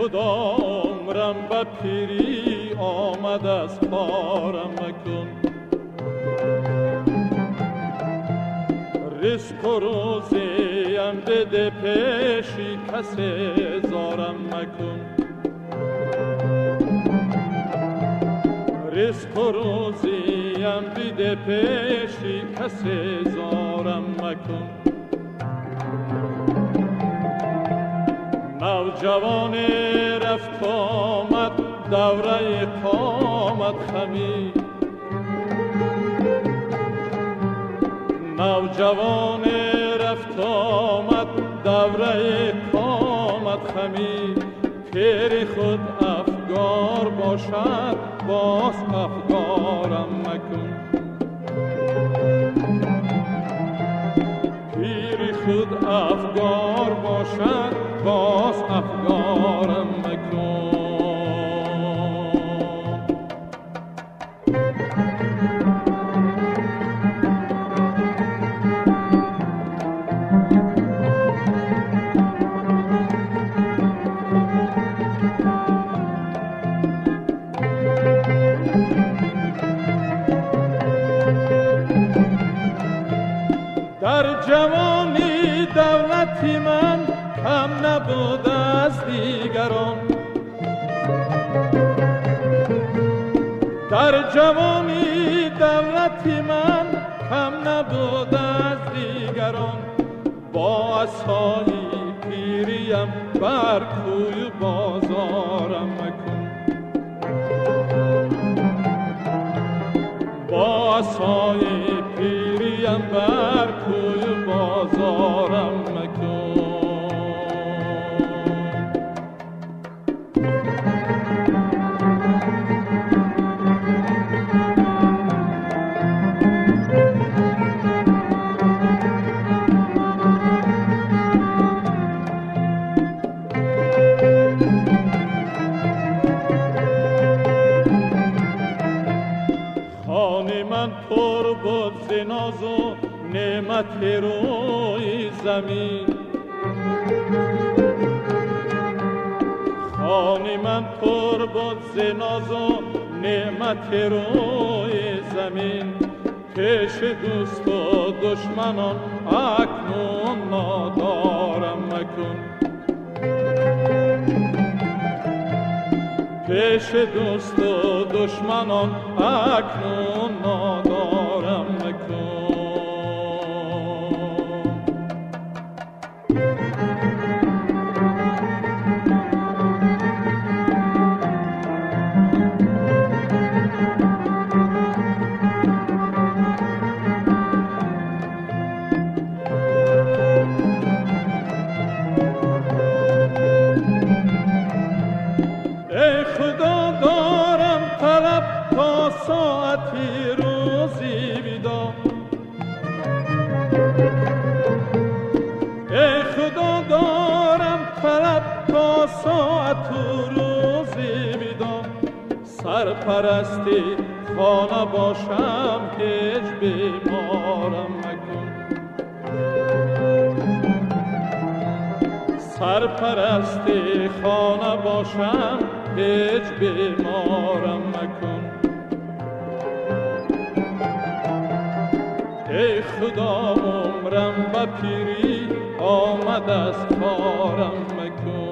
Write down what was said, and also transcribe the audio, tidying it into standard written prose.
خدا عمرم به پیری آمد از کارم مکن. رزق و روزیم بده پیشی کسی زارم مکن. رزق و روزیم بده پیشی کسی زارم مکن. نوجوان رفت آمد دوره اقامت خمی. نوجوان رفت آمد دوره اقامت خمی. پیر خود افگار باشد باز افگارم مکن. پیر خود افگار باشد باز افگارم مکن. در جوانی دولتی من کم نبود از دیگران. در جوانی دولتی من کم نبود از دیگران. با عصای پیریم بر کوی بازارم مکن. با عصای پیریم بر کوی بازارم مکن. خانه من پر بود ز ناز و نعمت روی زمین. خانه من پر بود ز ناز و نعمت روی زمین. پیش دوست و دشمنان اکنون نادارم مکن. پیش دوست و دشمنان اکنون نادارم مکن. ای خدا دارم طلب تا ساعتی روزی بیدار. ای خدا دارم طلب تا ساعت روزی بیدار. سرپرستی خانه باشم هیچ بیمارم مکن. سرپرستی خانه باشم هیچ بیمارم مکن. ای خدا عمرم به پیری آمد از کارم مکن.